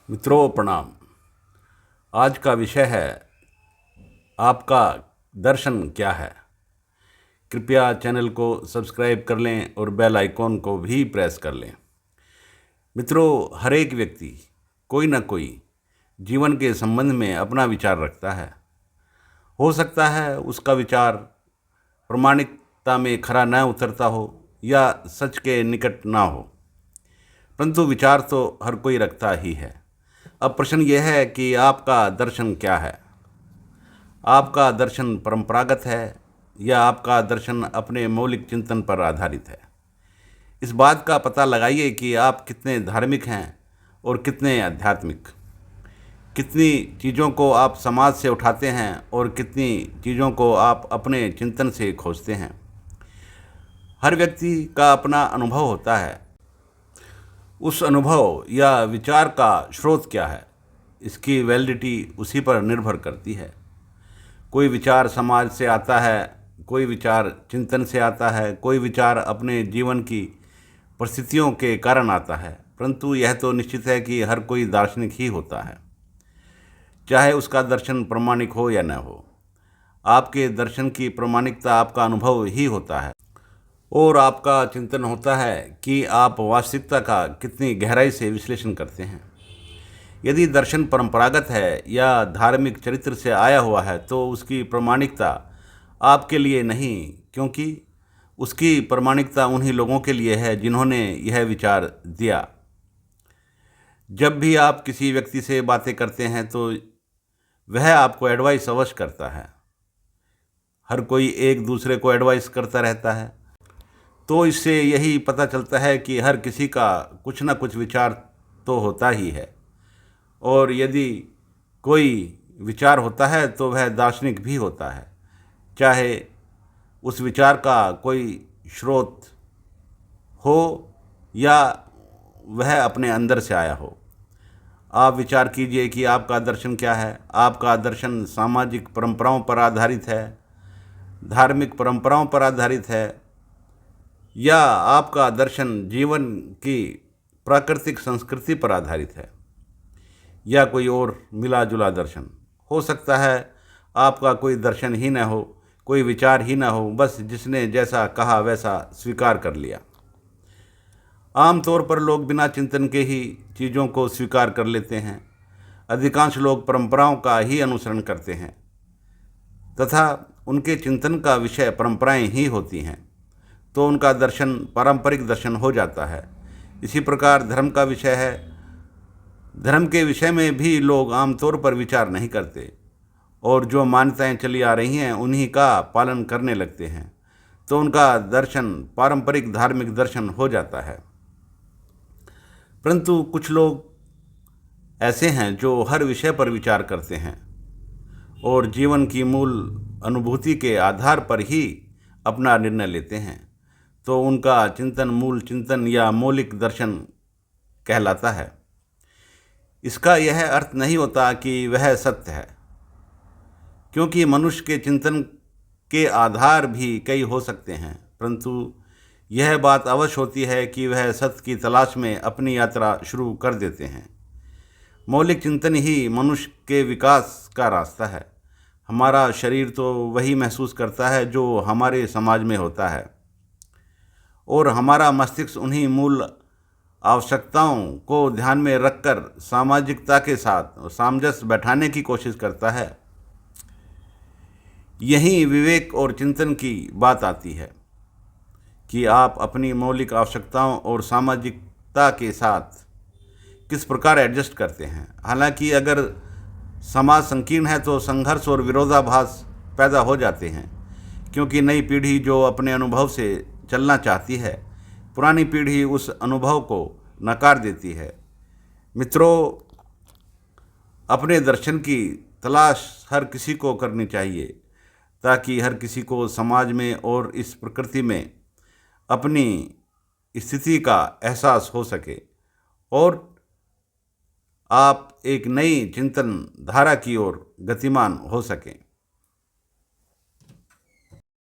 मित्रों प्रणाम। आज का विषय है आपका दर्शन क्या है। कृपया चैनल को सब्सक्राइब कर लें और बेल आइकॉन को भी प्रेस कर लें। मित्रों, हर एक व्यक्ति कोई ना कोई जीवन के संबंध में अपना विचार रखता है। हो सकता है उसका विचार प्रामाणिकता में खरा न उतरता हो या सच के निकट ना हो, परंतु विचार तो हर कोई रखता ही है। अब प्रश्न यह है कि आपका दर्शन क्या है। आपका दर्शन परंपरागत है या आपका दर्शन अपने मौलिक चिंतन पर आधारित है। इस बात का पता लगाइए कि आप कितने धार्मिक हैं और कितने आध्यात्मिक। कितनी चीज़ों को आप समाज से उठाते हैं और कितनी चीज़ों को आप अपने चिंतन से खोजते हैं। हर व्यक्ति का अपना अनुभव होता है। उस अनुभव या विचार का स्रोत क्या है, इसकी वैलिडिटी उसी पर निर्भर करती है। कोई विचार समाज से आता है, कोई विचार चिंतन से आता है, कोई विचार अपने जीवन की परिस्थितियों के कारण आता है, परंतु यह तो निश्चित है कि हर कोई दार्शनिक ही होता है, चाहे उसका दर्शन प्रामाणिक हो या न हो। आपके दर्शन की प्रामाणिकता आपका अनुभव ही होता है और आपका चिंतन होता है कि आप वास्तविकता का कितनी गहराई से विश्लेषण करते हैं। यदि दर्शन परंपरागत है या धार्मिक चरित्र से आया हुआ है तो उसकी प्रामाणिकता आपके लिए नहीं, क्योंकि उसकी प्रामाणिकता उन्हीं लोगों के लिए है जिन्होंने यह विचार दिया। जब भी आप किसी व्यक्ति से बातें करते हैं तो वह आपको एडवाइस अवश्य करता है। हर कोई एक दूसरे को एडवाइस करता रहता है, तो इससे यही पता चलता है कि हर किसी का कुछ ना कुछ विचार तो होता ही है। और यदि कोई विचार होता है तो वह दार्शनिक भी होता है, चाहे उस विचार का कोई स्रोत हो या वह अपने अंदर से आया हो। आप विचार कीजिए कि आपका दर्शन क्या है। आपका दर्शन सामाजिक परंपराओं पर आधारित है, धार्मिक परंपराओं पर आधारित है, या आपका दर्शन जीवन की प्राकृतिक संस्कृति पर आधारित है, या कोई और मिला जुला दर्शन हो सकता है। आपका कोई दर्शन ही न हो, कोई विचार ही न हो, बस जिसने जैसा कहा वैसा स्वीकार कर लिया। आमतौर पर लोग बिना चिंतन के ही चीज़ों को स्वीकार कर लेते हैं। अधिकांश लोग परंपराओं का ही अनुसरण करते हैं तथा उनके चिंतन का विषय परंपराएं ही होती हैं, तो उनका दर्शन पारंपरिक दर्शन हो जाता है। इसी प्रकार धर्म का विषय है। धर्म के विषय में भी लोग आमतौर पर विचार नहीं करते और जो मान्यताएं चली आ रही हैं उन्हीं का पालन करने लगते हैं, तो उनका दर्शन पारंपरिक धार्मिक दर्शन हो जाता है। परंतु कुछ लोग ऐसे हैं जो हर विषय पर विचार करते हैं और जीवन की मूल अनुभूति के आधार पर ही अपना निर्णय लेते हैं, तो उनका चिंतन मूल चिंतन या मौलिक दर्शन कहलाता है। इसका यह अर्थ नहीं होता कि वह सत्य है, क्योंकि मनुष्य के चिंतन के आधार भी कई हो सकते हैं, परंतु यह बात अवश्य होती है कि वह सत्य की तलाश में अपनी यात्रा शुरू कर देते हैं। मौलिक चिंतन ही मनुष्य के विकास का रास्ता है। हमारा शरीर तो वही महसूस करता है जो हमारे समाज में होता है, और हमारा मस्तिष्क उन्हीं मूल आवश्यकताओं को ध्यान में रखकर सामाजिकता के साथ सामंजस्य बैठाने की कोशिश करता है। यहीं विवेक और चिंतन की बात आती है कि आप अपनी मौलिक आवश्यकताओं और सामाजिकता के साथ किस प्रकार एडजस्ट करते हैं। हालांकि अगर समाज संकीर्ण है तो संघर्ष और विरोधाभास पैदा हो जाते हैं, क्योंकि नई पीढ़ी जो अपने अनुभव से चलना चाहती है, पुरानी पीढ़ी उस अनुभव को नकार देती है। मित्रों, अपने दर्शन की तलाश हर किसी को करनी चाहिए, ताकि हर किसी को समाज में और इस प्रकृति में अपनी स्थिति का एहसास हो सके और आप एक नई चिंतन धारा की ओर गतिमान हो सकें।